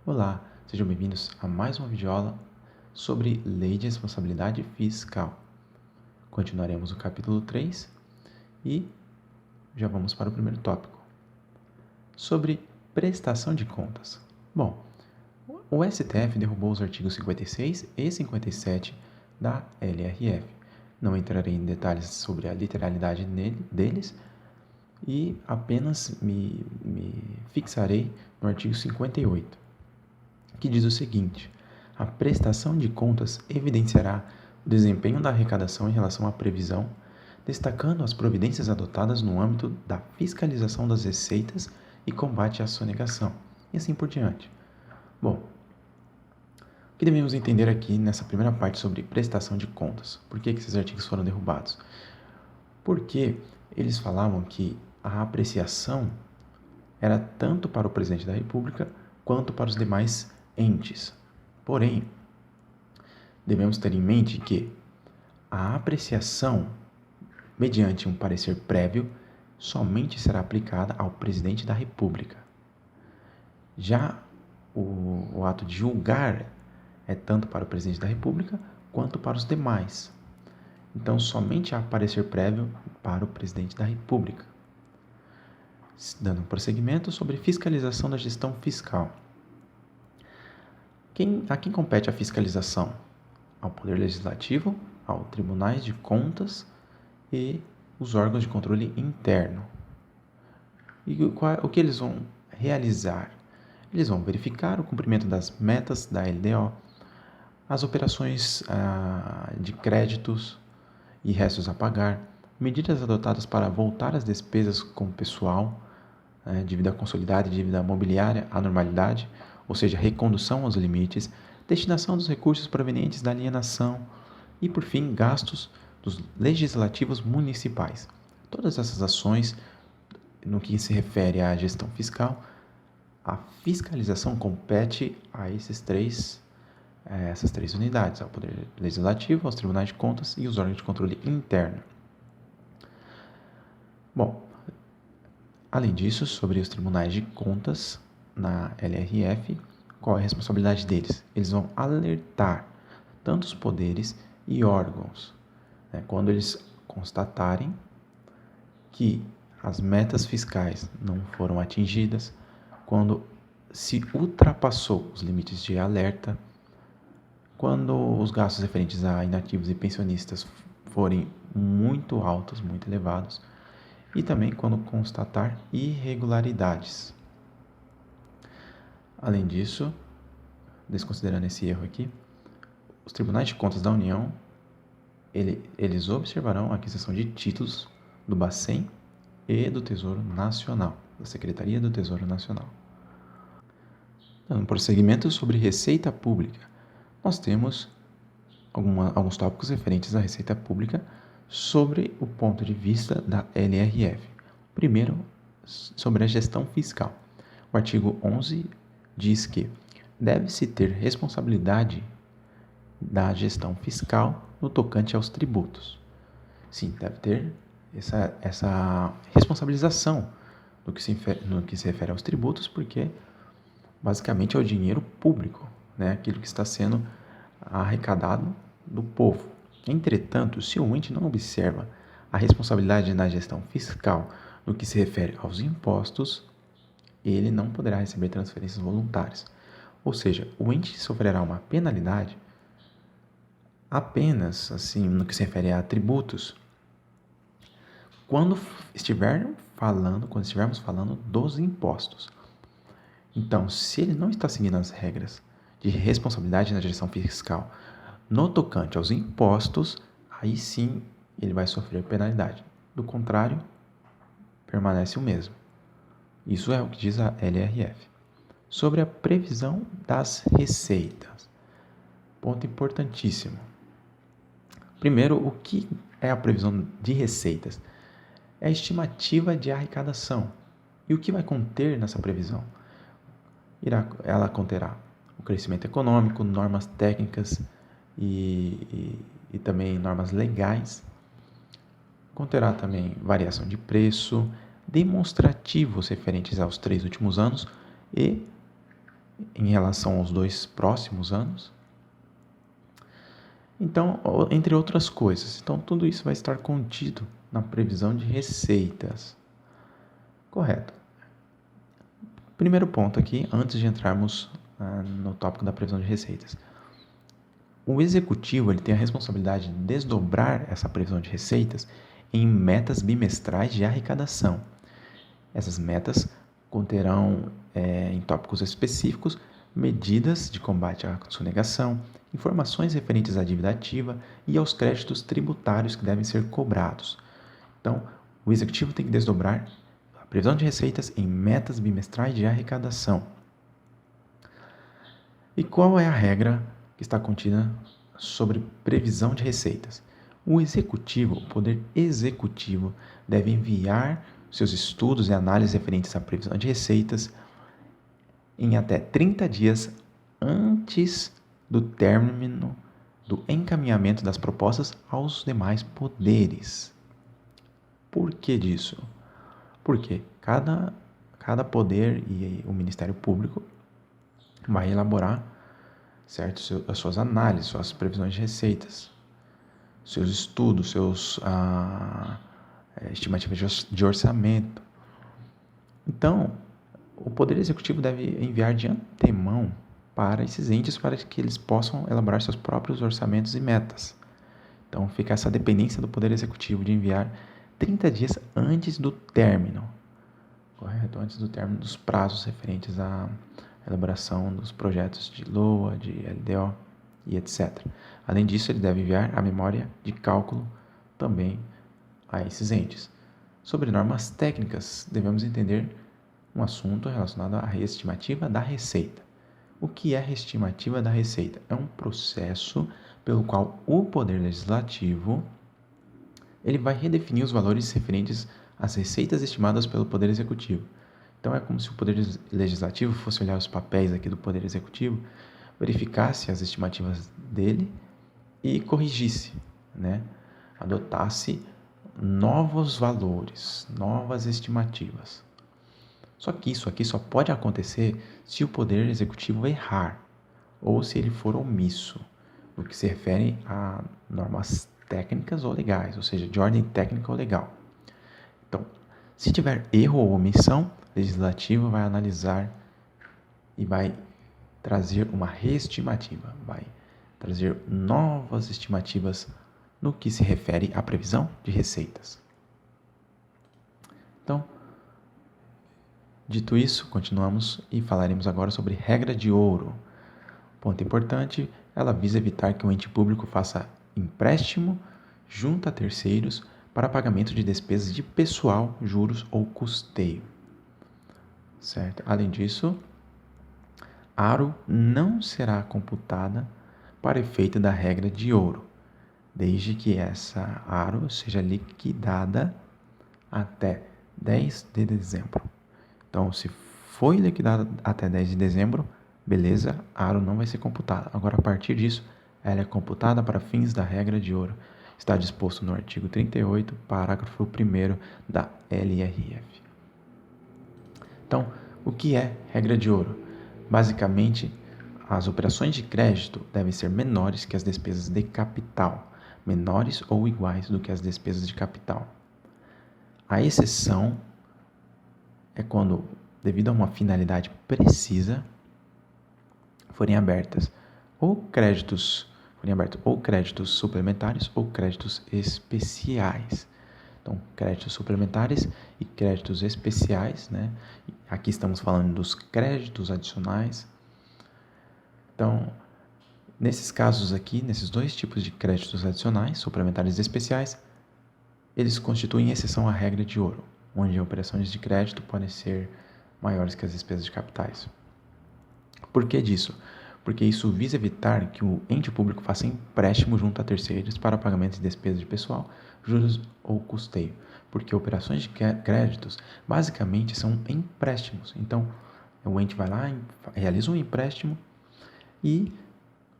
Olá, sejam bem-vindos a mais uma videoaula sobre Lei de Responsabilidade Fiscal. Continuaremos o capítulo 3 e já vamos para o primeiro tópico, sobre prestação de contas. Bom, o STF derrubou os artigos 56 e 57 da LRF. Não entrarei em detalhes sobre a literalidade deles e apenas me fixarei no artigo 58. Que diz o seguinte: a prestação de contas evidenciará o desempenho da arrecadação em relação à previsão, destacando as providências adotadas no âmbito da fiscalização das receitas e combate à sonegação, e assim por diante. Bom, o que devemos entender aqui nessa primeira parte sobre prestação de contas? Por que esses artigos foram derrubados? Porque eles falavam que a apreciação era tanto para o presidente da República quanto para os demais entes. Porém, devemos ter em mente que a apreciação, mediante um parecer prévio, somente será aplicada ao presidente da República. Já o ato de julgar é tanto para o presidente da República quanto para os demais. Então, somente há parecer prévio para o presidente da República. Dando prosseguimento sobre fiscalização da gestão fiscal. A quem compete a fiscalização? Ao Poder Legislativo, aos Tribunais de Contas e os órgãos de controle interno. E o que eles vão realizar? Eles vão verificar o cumprimento das metas da LDO, as operações de créditos e restos a pagar, medidas adotadas para voltar as despesas com pessoal, dívida consolidada e dívida mobiliária à normalidade, ou seja, recondução aos limites, destinação dos recursos provenientes da alienação e, por fim, gastos dos legislativos municipais. Todas essas ações, no que se refere à gestão fiscal, a fiscalização compete a essas três unidades, ao Poder Legislativo, aos Tribunais de Contas e os órgãos de controle interno. Bom, além disso, sobre os Tribunais de Contas, na LRF, qual é a responsabilidade deles? Eles vão alertar tanto os poderes e órgãos, quando eles constatarem que as metas fiscais não foram atingidas, quando se ultrapassou os limites de alerta, quando os gastos referentes a inativos e pensionistas forem muito altos, muito elevados, e também quando constatar irregularidades. Além disso, desconsiderando esse erro aqui, os Tribunais de Contas da União, eles observarão a aquisição de títulos do Bacen e do Tesouro Nacional, da Secretaria do Tesouro Nacional. Dando prosseguimento sobre receita pública, nós temos alguns tópicos referentes à receita pública sobre o ponto de vista da LRF. Primeiro, sobre a gestão fiscal. O artigo 11 diz que deve-se ter responsabilidade da gestão fiscal no tocante aos tributos. Sim, deve ter essa responsabilização no que se refere aos tributos, porque basicamente é o dinheiro público, aquilo que está sendo arrecadado do povo. Entretanto, se o ente não observa a responsabilidade na gestão fiscal no que se refere aos impostos, ele não poderá receber transferências voluntárias. Ou seja, o ente sofrerá uma penalidade apenas no que se refere a tributos, quando estivermos falando dos impostos. Então, se ele não está seguindo as regras de responsabilidade na gestão fiscal no tocante aos impostos, aí sim ele vai sofrer penalidade. Do contrário, permanece o mesmo. Isso é o que diz a LRF. Sobre a previsão das receitas. Ponto importantíssimo. Primeiro, o que é a previsão de receitas? É a estimativa de arrecadação. E o que vai conter nessa previsão? Ela conterá o crescimento econômico, normas técnicas e também normas legais. Conterá também variação de preço, demonstrativos referentes aos 3 últimos anos e em relação aos 2 próximos anos. Então, entre outras coisas. Então, tudo isso vai estar contido na previsão de receitas. Correto. Primeiro ponto aqui, antes de entrarmos no tópico da previsão de receitas. O executivo ele tem a responsabilidade de desdobrar essa previsão de receitas em metas bimestrais de arrecadação. Essas metas conterão, em tópicos específicos, medidas de combate à sonegação, informações referentes à dívida ativa e aos créditos tributários que devem ser cobrados. Então, o executivo tem que desdobrar a previsão de receitas em metas bimestrais de arrecadação. E qual é a regra que está contida sobre previsão de receitas? O executivo, o poder executivo, deve enviar seus estudos e análises referentes à previsão de receitas em até 30 dias antes do término do encaminhamento das propostas aos demais poderes. Por que disso? Porque cada poder e o Ministério Público vai elaborar, certo, as suas análises, suas previsões de receitas, seus estudos, suas estimativas de orçamento. Então, o Poder Executivo deve enviar de antemão para esses entes para que eles possam elaborar seus próprios orçamentos e metas. Então, fica essa dependência do Poder Executivo de enviar 30 dias antes do término, correto? Antes do término dos prazos referentes à elaboração dos projetos de LOA, de LDO e etc. Além disso, ele deve enviar a memória de cálculo também a esses entes. Sobre normas técnicas, devemos entender um assunto relacionado à reestimativa da receita. O que é reestimativa da receita? É um processo pelo qual o Poder Legislativo ele vai redefinir os valores referentes às receitas estimadas pelo Poder Executivo. Então, é como se o Poder Legislativo fosse olhar os papéis aqui do Poder Executivo, verificasse as estimativas dele e corrigisse, né? Adotasse novos valores, novas estimativas. Só que isso aqui só pode acontecer se o Poder Executivo errar ou se ele for omisso, no que se refere a normas técnicas ou legais, ou seja, de ordem técnica ou legal. Então, se tiver erro ou omissão, o Legislativo vai analisar e vai trazer uma reestimativa, vai trazer novas estimativas no que se refere à previsão de receitas. Então, dito isso, continuamos e falaremos agora sobre regra de ouro. Ponto importante, ela visa evitar que o ente público faça empréstimo junto a terceiros para pagamento de despesas de pessoal, juros ou custeio. Certo? Além disso, aro não será computada para efeito da regra de ouro, desde que essa aro seja liquidada até 10 de dezembro. Então, se foi liquidada até 10 de dezembro, beleza, a aro não vai ser computada. Agora, a partir disso, ela é computada para fins da regra de ouro. Está disposto no artigo 38, parágrafo 1º da LRF. Então, o que é regra de ouro? Basicamente, as operações de crédito devem ser menores que as despesas de capital, menores ou iguais do que as despesas de capital. A exceção é quando, devido a uma finalidade precisa, forem abertos ou créditos suplementares ou créditos especiais. Então, créditos suplementares e créditos especiais, né? Aqui estamos falando dos créditos adicionais. Então, nesses casos aqui, nesses dois tipos de créditos adicionais, suplementares e especiais, eles constituem exceção à regra de ouro, onde operações de crédito podem ser maiores que as despesas de capitais. Por que disso? Porque isso visa evitar que o ente público faça empréstimo junto a terceiros para pagamento de despesas de pessoal, juros ou custeio. Porque operações de créditos basicamente são empréstimos. Então, o ente vai lá, realiza um empréstimo e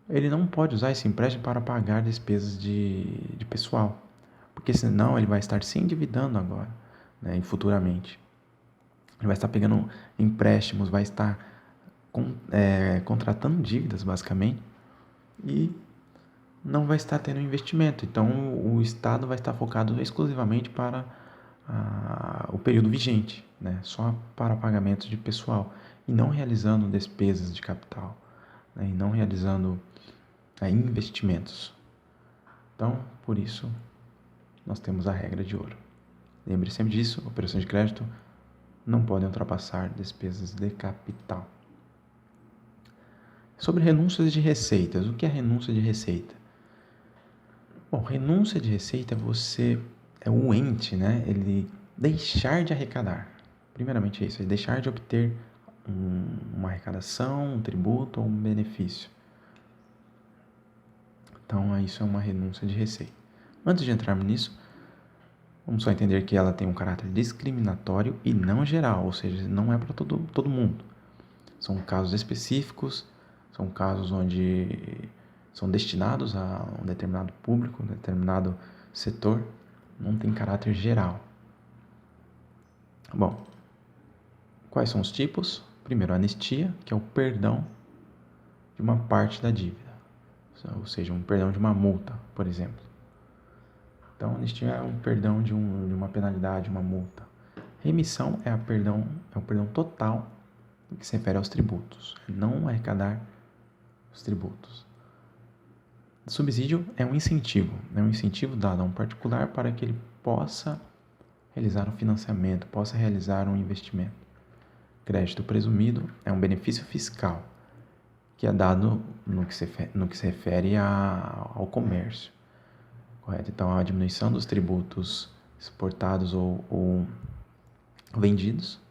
ele não pode usar esse empréstimo para pagar despesas de pessoal. Porque senão ele vai estar se endividando agora, né, e futuramente. Ele vai estar pegando empréstimos, vai estar contratando dívidas, basicamente, e não vai estar tendo investimento. Então, o Estado vai estar focado exclusivamente para o período vigente, né? Só para pagamentos de pessoal, e não realizando despesas de capital, né? E não realizando investimentos. Então, por isso, nós temos a regra de ouro. Lembre sempre disso, operações de crédito não podem ultrapassar despesas de capital. Sobre renúncias de receitas. O que é renúncia de receita? Bom, renúncia de receita é o ente, né? Ele deixar de arrecadar. Primeiramente é isso, é deixar de obter uma arrecadação, um tributo ou um benefício. Então, isso é uma renúncia de receita. Antes de entrarmos nisso, vamos só entender que ela tem um caráter discriminatório e não geral, ou seja, não é para todo mundo. São casos específicos, são casos onde são destinados a um determinado público, um determinado setor, não tem caráter geral. Bom, quais são os tipos? Primeiro, a anistia, que é o perdão de uma parte da dívida, ou seja, um perdão de uma multa, por exemplo. Então, a anistia é um perdão de uma penalidade, uma multa. Remissão é o perdão total no que se refere aos tributos, não arrecadar os tributos. Subsídio é um incentivo dado a um particular para que ele possa realizar um financiamento, possa realizar um investimento. Crédito presumido é um benefício fiscal que é dado no que se refere ao comércio, correto? Então, a diminuição dos tributos exportados ou vendidos,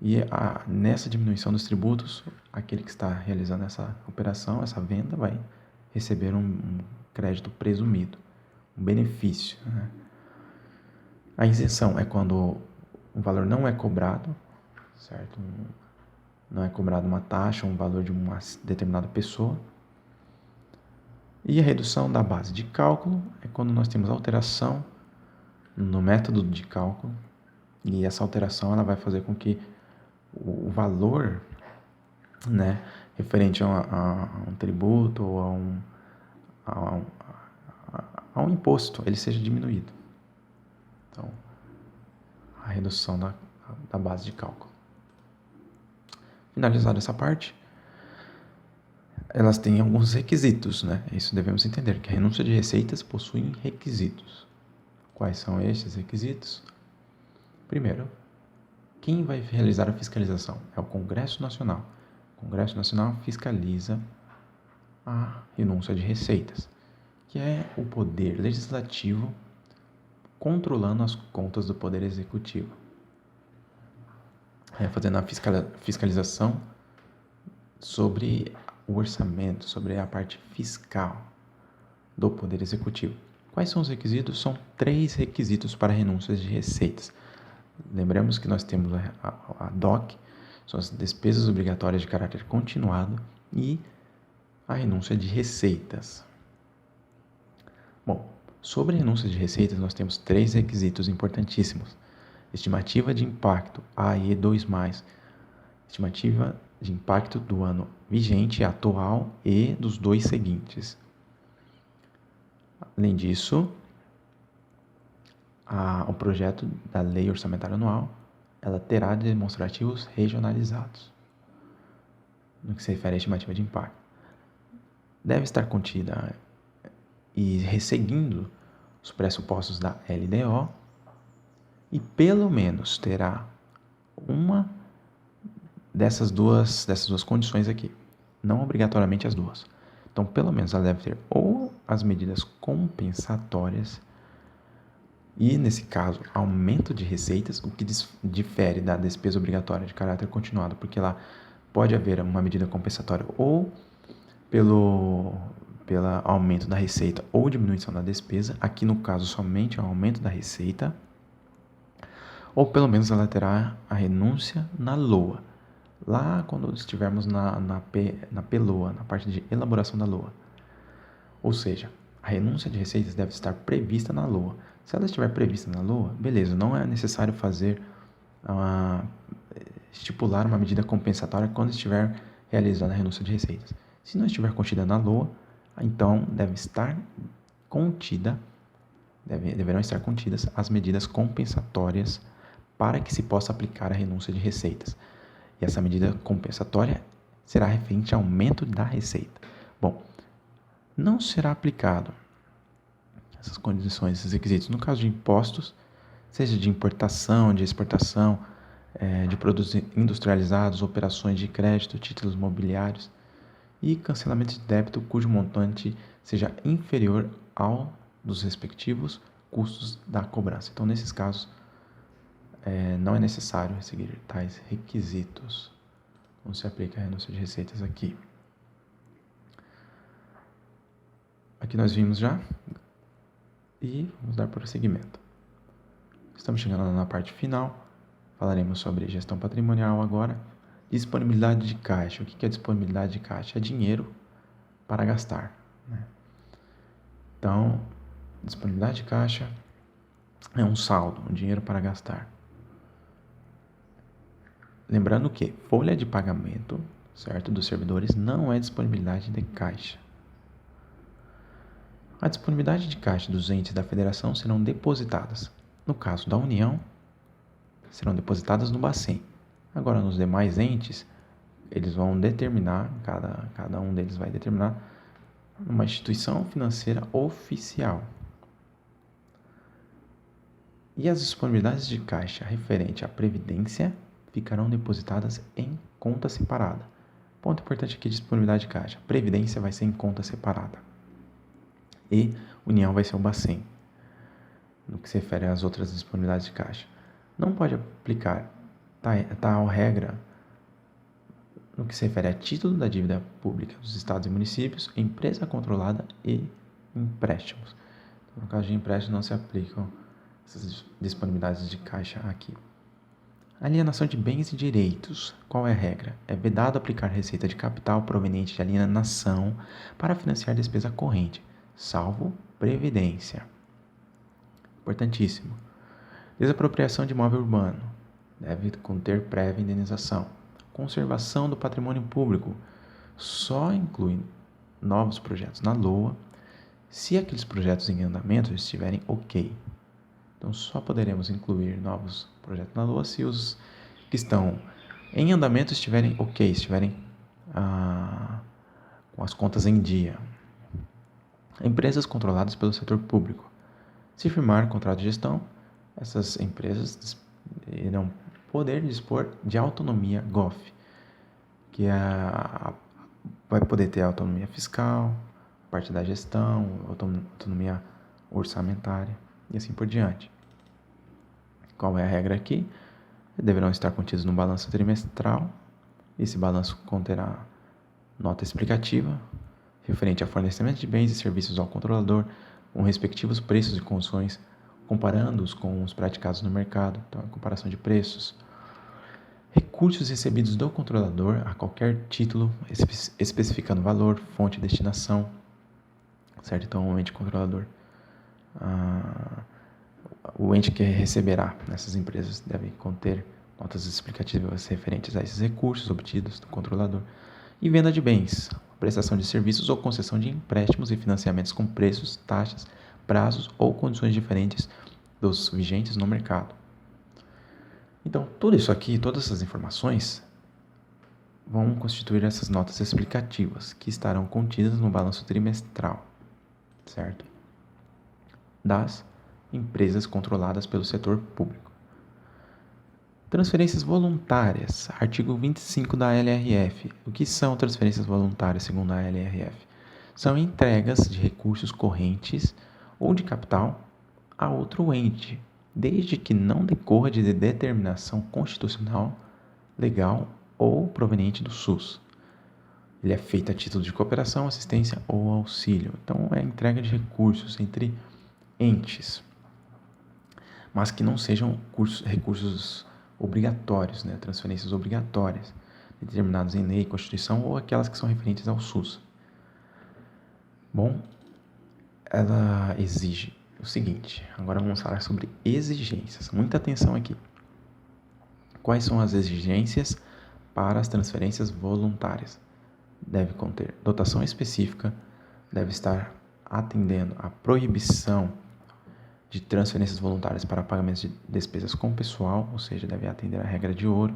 e nessa diminuição dos tributos, aquele que está realizando essa operação, essa venda, vai receber um crédito presumido, um benefício, né? A isenção é quando o valor não é cobrado, certo? Não é cobrado uma taxa, um valor de uma determinada pessoa. E a redução da base de cálculo é quando nós temos alteração no método de cálculo, e essa alteração ela vai fazer com que o valor, né, referente a um tributo ou a um imposto, ele seja diminuído. Então, a redução da base de cálculo. Finalizada essa parte, elas têm alguns requisitos, né? Isso devemos entender, que a renúncia de receitas possui requisitos. Quais são esses requisitos? Primeiro, quem vai realizar a fiscalização? É o Congresso Nacional. O Congresso Nacional fiscaliza a renúncia de receitas, que é o poder legislativo controlando as contas do Poder Executivo. Fazendo a fiscalização sobre o orçamento, sobre a parte fiscal do Poder Executivo. Quais são os requisitos? São 3 requisitos para renúncias de receitas. Lembramos que nós temos a DOC, são as despesas obrigatórias de caráter continuado, e a renúncia de receitas. Bom, sobre renúncia de receitas, nós temos 3 requisitos importantíssimos. Estimativa de impacto, AE2+, estimativa de impacto do ano vigente, atual e dos 2 seguintes. Além disso, o projeto da Lei Orçamentária Anual, ela terá demonstrativos regionalizados, no que se refere à estimativa de impacto. Deve estar contida e resseguindo os pressupostos da LDO, e pelo menos terá uma dessas duas condições aqui, não obrigatoriamente as duas. Então, pelo menos ela deve ter ou as medidas compensatórias, e nesse caso, aumento de receitas, o que difere da despesa obrigatória de caráter continuado, porque lá pode haver uma medida compensatória ou pelo aumento da receita ou diminuição da despesa. Aqui no caso somente o aumento da receita, ou pelo menos ela terá a renúncia na LOA, lá quando estivermos na PLOA, na parte de elaboração da LOA. Ou seja, a renúncia de receitas deve estar prevista na LOA. Se ela estiver prevista na LOA, beleza, não é necessário estipular uma medida compensatória quando estiver realizando a renúncia de receitas. Se não estiver contida na LOA, então deverão estar contidas as medidas compensatórias para que se possa aplicar a renúncia de receitas. E essa medida compensatória será referente ao aumento da receita. Bom, não será aplicado essas condições, esses requisitos, no caso de impostos, seja de importação, de exportação, de produtos industrializados, operações de crédito, títulos mobiliários e cancelamento de débito cujo montante seja inferior ao dos respectivos custos da cobrança. Então, nesses casos, não é necessário seguir tais requisitos. Não se aplica a renúncia de receitas aqui. Aqui nós vimos já e vamos dar prosseguimento. Estamos chegando na parte final. Falaremos sobre gestão patrimonial agora. Disponibilidade de caixa. O que é disponibilidade de caixa? É dinheiro para gastar, né? Então, disponibilidade de caixa é um saldo, um dinheiro para gastar. Lembrando que folha de pagamento, certo, dos servidores não é disponibilidade de caixa. A disponibilidade de caixa dos entes da federação serão depositadas. No caso da União, serão depositadas no Bacen. Agora, nos demais entes, eles vão determinar, cada um deles vai determinar uma instituição financeira oficial. E as disponibilidades de caixa referente à Previdência ficarão depositadas em conta separada. Ponto importante aqui, disponibilidade de caixa. Previdência vai ser em conta separada. E União vai ser o Bacen, no que se refere às outras disponibilidades de caixa. Não pode aplicar tal regra no que se refere a título da dívida pública dos estados e municípios, empresa controlada e empréstimos. No caso de empréstimo, não se aplicam essas disponibilidades de caixa aqui. Alienação de bens e direitos. Qual é a regra? É vedado aplicar receita de capital proveniente de alienação para financiar despesa corrente, salvo previdência. Importantíssimo. Desapropriação de imóvel urbano. Deve conter prévia indenização. Conservação do patrimônio público. Só inclui novos projetos na LOA se aqueles projetos em andamento estiverem ok. Então, só poderemos incluir novos projetos na LOA se os que estão em andamento estiverem ok, estiverem com as contas em dia. Empresas controladas pelo setor público. Se firmar contrato de gestão, essas empresas irão poder dispor de autonomia GOF, que vai poder ter autonomia fiscal, parte da gestão, autonomia orçamentária e assim por diante. Qual é a regra aqui? Deverão estar contidos no balanço trimestral. Esse balanço conterá nota explicativa referente a fornecimento de bens e serviços ao controlador, com respectivos preços e condições, comparando-os com os praticados no mercado, então a comparação de preços. Recursos recebidos do controlador a qualquer título, especificando valor, fonte e destinação, certo? Então, o ente controlador, o ente que receberá nessas empresas deve conter notas explicativas referentes a esses recursos obtidos do controlador. E venda de bens, prestação de serviços ou concessão de empréstimos e financiamentos com preços, taxas, prazos ou condições diferentes dos vigentes no mercado. Então, tudo isso aqui, todas essas informações vão constituir essas notas explicativas que estarão contidas no balanço trimestral, certo? Das empresas controladas pelo setor público. Transferências voluntárias, artigo 25 da LRF. O que são transferências voluntárias segundo a LRF? São entregas de recursos correntes ou de capital a outro ente, desde que não decorra de determinação constitucional, legal ou proveniente do SUS. Ele é feito a título de cooperação, assistência ou auxílio. Então, é entrega de recursos entre entes, mas que não sejam recursos obrigatórios, né? Transferências obrigatórias, determinadas em lei, Constituição ou aquelas que são referentes ao SUS. Bom, ela exige o seguinte, agora vamos falar sobre exigências. Muita atenção aqui. Quais são as exigências para as transferências voluntárias. Deve conter dotação específica, deve estar atendendo à proibição de transferências voluntárias para pagamentos de despesas com pessoal, ou seja, deve atender à regra de ouro,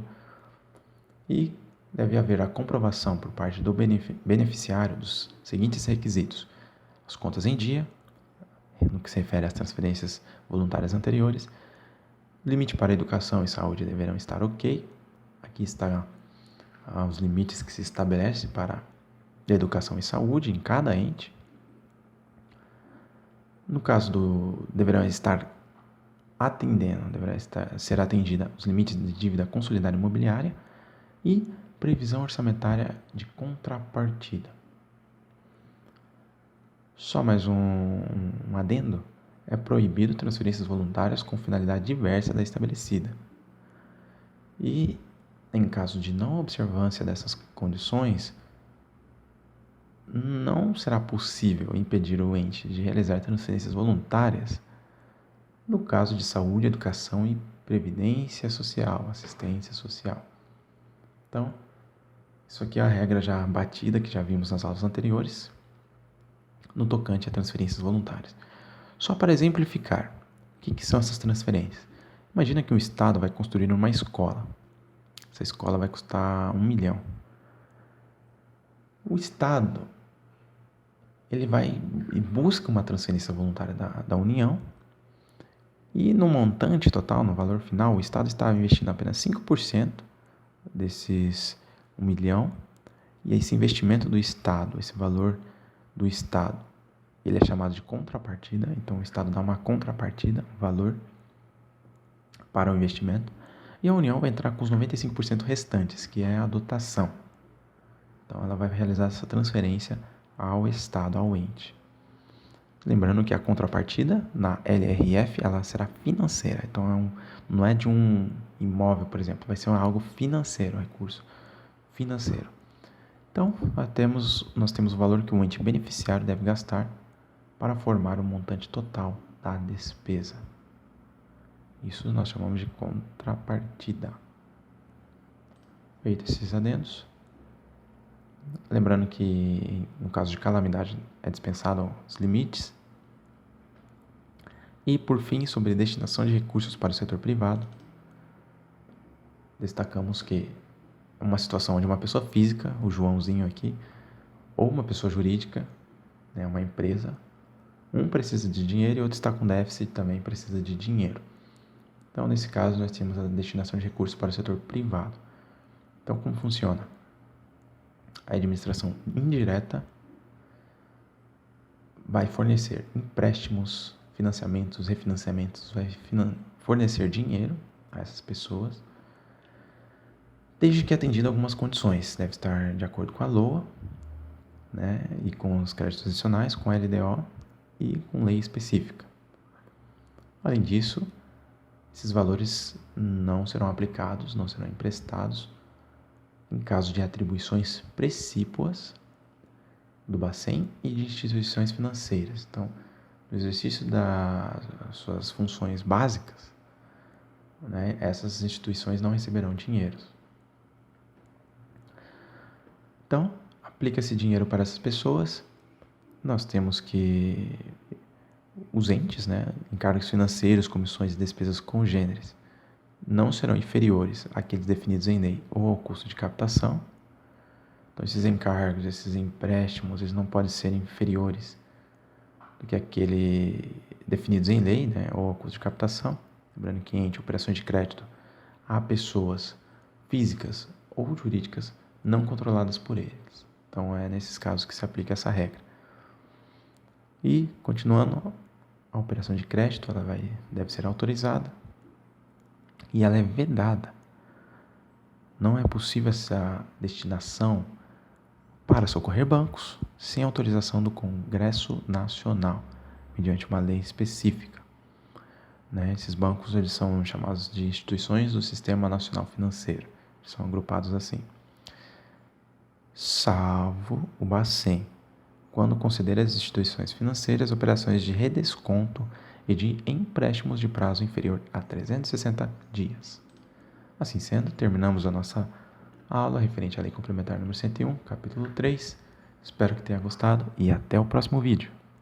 e deve haver a comprovação por parte do beneficiário dos seguintes requisitos: as contas em dia, no que se refere às transferências voluntárias anteriores, limite para educação e saúde deverão estar ok. Aqui está os limites que se estabelece para a educação e saúde em cada ente. No caso deverão estar atendendo, ser atendida os limites de dívida consolidada imobiliária e previsão orçamentária de contrapartida. Só mais um adendo: é proibido transferências voluntárias com finalidade diversa da estabelecida. E, em caso de não observância dessas condições, não será possível impedir o ente de realizar transferências voluntárias no caso de saúde, educação e previdência social, assistência social. Então, isso aqui é a regra já batida que já vimos nas aulas anteriores no tocante a transferências voluntárias. Só para exemplificar, o que são essas transferências? Imagina que o Estado vai construir uma escola. Essa escola vai custar 1 milhão. O Estado ele vai e busca uma transferência voluntária da União e no montante total, no valor final, o Estado está investindo apenas 5% desses 1 milhão, e esse investimento do Estado, esse valor do Estado, ele é chamado de contrapartida. Então o Estado dá uma contrapartida, um valor para o investimento, e a União vai entrar com os 95% restantes, que é a dotação. Então ela vai realizar essa transferência ao Estado, ao ente. Lembrando que a contrapartida na LRF ela será financeira, então não é de um imóvel, por exemplo, vai ser algo financeiro, recurso financeiro. Então nós temos o valor que o ente beneficiário deve gastar para formar o montante total da despesa. Isso nós chamamos de contrapartida. Feitos esses adendos, lembrando que no caso de calamidade é dispensado os limites. E por fim, sobre destinação de recursos para o setor privado, destacamos que é uma situação onde uma pessoa física, o Joãozinho aqui, ou uma pessoa jurídica, uma empresa, um precisa de dinheiro e outro está com déficit e também precisa de dinheiro. Então, nesse caso, nós temos a destinação de recursos para o setor privado. Então, como funciona? A administração indireta vai fornecer empréstimos, financiamentos, refinanciamentos, vai fornecer dinheiro a essas pessoas, desde que atendido algumas condições. Deve estar de acordo com a LOA, e com os créditos adicionais, com a LDO e com lei específica. Além disso, esses valores não serão aplicados, não serão emprestados em caso de atribuições precípuas do Bacen e de instituições financeiras. Então, no exercício das suas funções básicas, essas instituições não receberão dinheiro. Então, aplica esse dinheiro para essas pessoas. Nós temos que os entes, encargos financeiros, comissões e despesas congêneres, não serão inferiores àqueles definidos em lei ou ao custo de captação. Então, esses encargos, esses empréstimos, eles não podem ser inferiores do que aquele definidos em lei, ou ao custo de captação. Lembrando que em operações de crédito há pessoas físicas ou jurídicas não controladas por eles. Então, é nesses casos que se aplica essa regra. E, continuando, a operação de crédito ela deve ser autorizada e ela é vedada. Não é possível essa destinação para socorrer bancos sem autorização do Congresso Nacional, mediante uma lei específica. Esses bancos eles são chamados de instituições do Sistema Nacional Financeiro. São agrupados assim. Salvo o Bacen, quando considera as instituições financeiras operações de redesconto e de empréstimos de prazo inferior a 360 dias. Assim sendo, terminamos a nossa a aula referente à Lei Complementar número 101, capítulo 3. Espero que tenha gostado e até o próximo vídeo.